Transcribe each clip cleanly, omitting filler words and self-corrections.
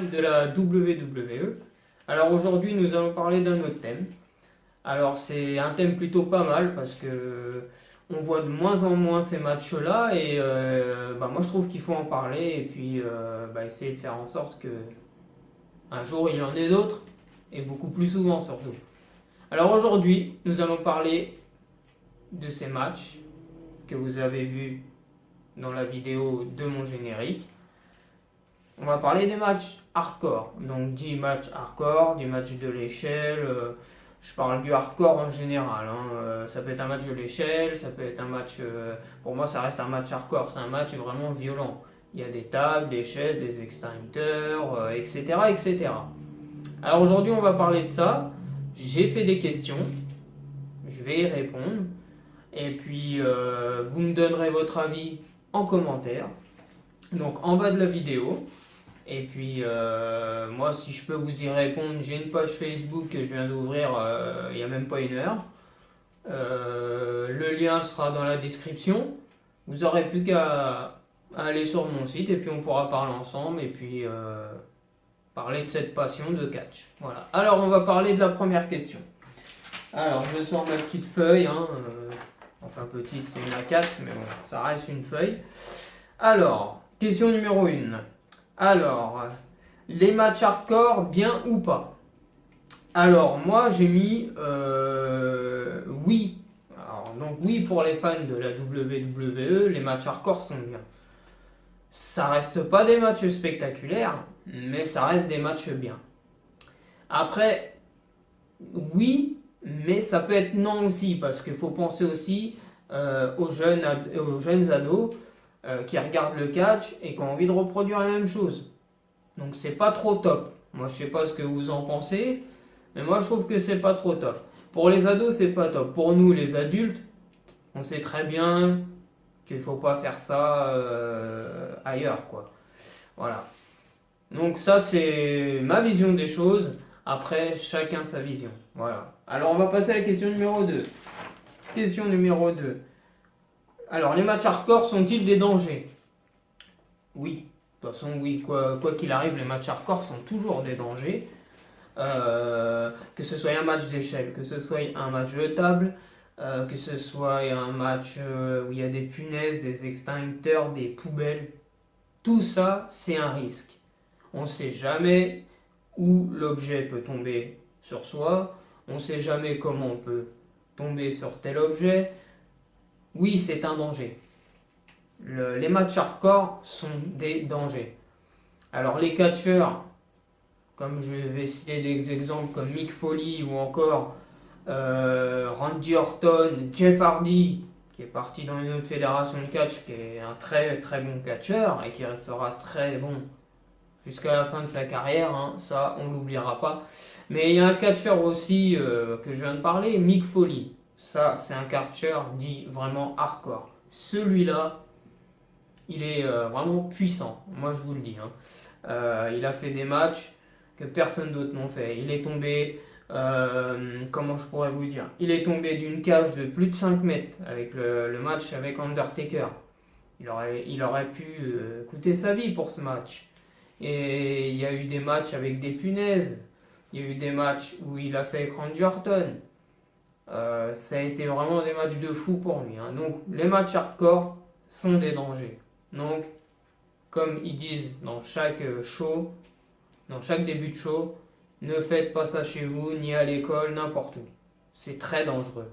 de la WWE. Alors aujourd'hui, nous allons parler d'un autre thème. Alors c'est un thème plutôt pas mal parce que on voit de moins en moins ces matchs-là et moi je trouve qu'il faut en parler et puis essayer de faire en sorte que un jour il y en ait d'autres et beaucoup plus souvent surtout. Alors aujourd'hui, nous allons parler de ces matchs que vous avez vus dans la vidéo de mon générique. On va parler des matchs hardcore. Donc 10 matchs hardcore, 10 matchs de l'échelle. Je parle du hardcore en général. Ça peut être un match de l'échelle, ça peut être un match... pour moi, ça reste un match hardcore. C'est un match vraiment violent. Il y a des tables, des chaises, des extincteurs, etc., etc. Alors aujourd'hui, on va parler de ça. J'ai fait des questions. Je vais y répondre. Et puis, vous me donnerez votre avis en commentaire. Donc en bas de la vidéo. Et puis, moi, si je peux vous y répondre, j'ai une page Facebook que je viens d'ouvrir il n'y a même pas une heure. Le lien sera dans la description. Vous n'aurez plus qu'à aller sur mon site et puis on pourra parler ensemble et puis parler de cette passion de catch. Voilà. Alors, on va parler de la première question. Alors, je sors ma petite feuille. Enfin, petite, c'est une A4, mais bon, ça reste une feuille. Alors, question numéro 1. Alors, les matchs hardcore, bien ou pas? Alors, moi, j'ai mis oui. Alors, donc, oui pour les fans de la WWE, les matchs hardcore sont bien. Ça reste pas des matchs spectaculaires, mais ça reste des matchs bien. Après, oui, mais ça peut être non aussi, parce qu'il faut penser aussi aux jeunes ados qui regardent le catch et qui ont envie de reproduire la même chose. Donc c'est pas trop top. Moi je sais pas ce que vous en pensez, mais moi je trouve que c'est pas trop top. Pour les ados c'est pas top. Pour nous les adultes, on sait très bien qu'il faut pas faire ça ailleurs quoi. Voilà. Donc ça c'est ma vision des choses. Après chacun sa vision. Voilà. Alors on va passer à la question numéro 2. Question numéro 2. Alors, les matchs hardcore sont-ils des dangers? Oui. De toute façon, oui, quoi qu'il arrive, les matchs hardcore sont toujours des dangers. Que ce soit un match d'échelle, que ce soit un match de table, que ce soit un match où il y a des punaises, des extincteurs, des poubelles. Tout ça, c'est un risque. On ne sait jamais où l'objet peut tomber sur soi. On ne sait jamais comment on peut tomber sur tel objet. Oui, c'est un danger. Les matchs hardcore sont des dangers. Alors les catcheurs, comme je vais citer des exemples comme Mick Foley ou encore Randy Orton, Jeff Hardy, qui est parti dans une autre fédération de catch, qui est un très très bon catcheur et qui restera très bon jusqu'à la fin de sa carrière, ça on l'oubliera pas. Mais il y a un catcheur aussi que je viens de parler, Mick Foley. Ça, c'est un catcheur dit vraiment hardcore. Celui-là, il est vraiment puissant, moi je vous le dis. Il a fait des matchs que personne d'autre n'a fait. Il est tombé, comment je pourrais vous dire, il est tombé d'une cage de plus de 5 mètres avec le match avec Undertaker. Il aurait pu coûter sa vie pour ce match. Et il y a eu des matchs avec des punaises. Il y a eu des matchs où il a fait avec Randy Orton. Ça a été vraiment des matchs de fou pour lui. Donc les matchs hardcore sont des dangers. Donc, comme ils disent dans chaque show, dans chaque début de show, ne faites pas ça chez vous, ni à l'école, n'importe où. C'est très dangereux.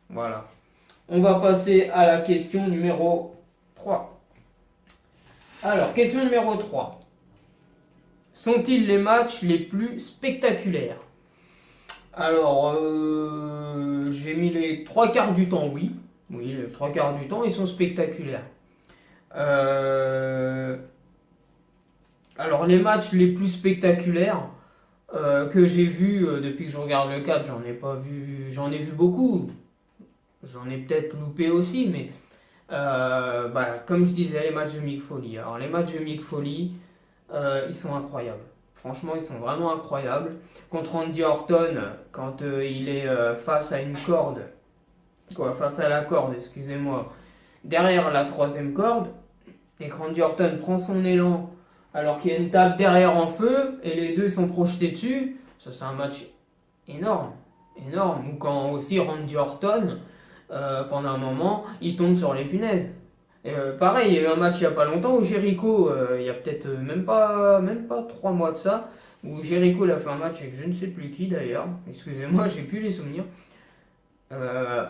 Voilà. On va passer à la question numéro 3. Alors, question numéro 3. Sont-ils les matchs les plus spectaculaires? Alors, j'ai mis les 3 quarts du temps, oui. Oui, les 3 quarts du temps, ils sont spectaculaires. Alors, les matchs les plus spectaculaires que j'ai vus depuis que je regarde le catch, j'en ai vu beaucoup. J'en ai peut-être loupé aussi, mais comme je disais, les matchs de Mick Foley. Alors, les matchs de Mick Foley, ils sont incroyables. Franchement, ils sont vraiment incroyables. Contre Randy Orton, quand il est face à une corde, face à la corde, excusez-moi, derrière la troisième corde, et que Randy Orton prend son élan alors qu'il y a une table derrière en feu et les deux sont projetés dessus. Ça, c'est un match énorme, énorme. Ou quand aussi Randy Orton, pendant un moment, il tombe sur les punaises. Et, pareil, il y a eu un match il n'y a pas longtemps où Jericho, il y a peut-être même pas 3 mois de ça, où Jericho il a fait un match avec je ne sais plus qui d'ailleurs. Excusez-moi, j'ai plus les souvenirs. Euh,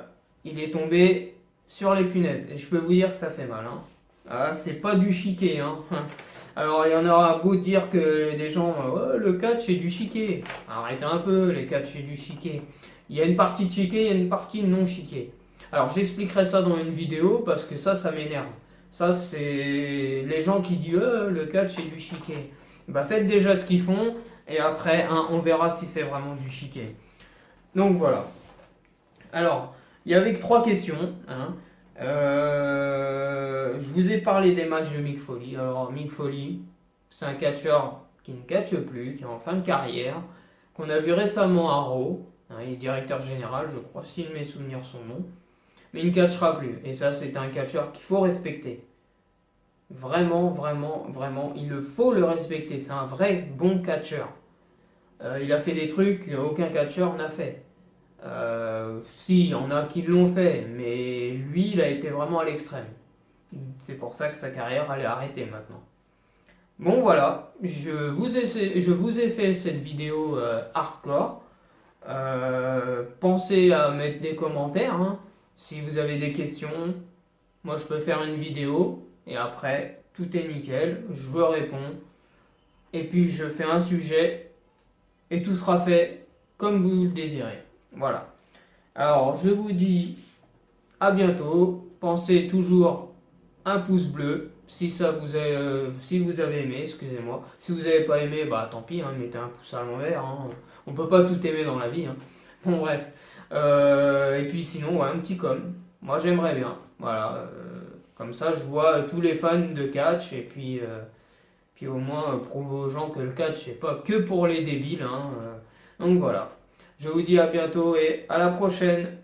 il est tombé sur les punaises. Et je peux vous dire que ça fait mal. Hein. Ah, c'est pas du chiquet. Hein. Alors, il y en aura beau dire que des gens, ouais, le catch c'est du chiquet. Arrêtez un peu, les catch c'est du chiquet. Il y a une partie de chiquet, il y a une partie de non chiquet. Alors, j'expliquerai ça dans une vidéo parce que ça m'énerve. Ça, c'est les gens qui disent le catch c'est du chiquet. Bah, faites déjà ce qu'ils font et après, hein, on verra si c'est vraiment du chiquet. Donc voilà. Alors, il y avait que 3 questions. Hein. Je vous ai parlé des matchs de Mick Foley. Alors, Mick Foley, c'est un catcheur qui ne catche plus, qui est en fin de carrière, qu'on a vu récemment à Raw. Hein, il est directeur général, je crois, si mes souvenirs sont bons. Mais il ne catchera plus. Et ça, c'est un catcheur qu'il faut respecter. Vraiment, vraiment, vraiment, il faut le respecter. C'est un vrai bon catcheur. Il a fait des trucs qu'aucun catcheur n'a fait. Si, il y en a qui l'ont fait, mais lui, il a été vraiment à l'extrême. C'est pour ça que sa carrière, elle est arrêtée maintenant. Bon, voilà, je vous ai fait cette vidéo hardcore. Pensez à mettre des commentaires. Hein. Si vous avez des questions, moi je peux faire une vidéo et après, tout est nickel. Je vous réponds. Et puis je fais un sujet et tout sera fait comme vous le désirez. Voilà. Alors, je vous dis à bientôt. Pensez toujours un pouce bleu si si vous avez aimé, excusez-moi. Si vous n'avez pas aimé, bah tant pis, hein, mettez un pouce à l'envers. Hein. On peut pas tout aimer dans la vie. Hein. Bon, bref. Et puis sinon, ouais, un petit com. Moi, j'aimerais bien. Voilà. Comme ça, je vois tous les fans de catch et puis au moins prouver aux gens que le catch, c'est pas que pour les débiles. Hein. Donc voilà. Je vous dis à bientôt et à la prochaine.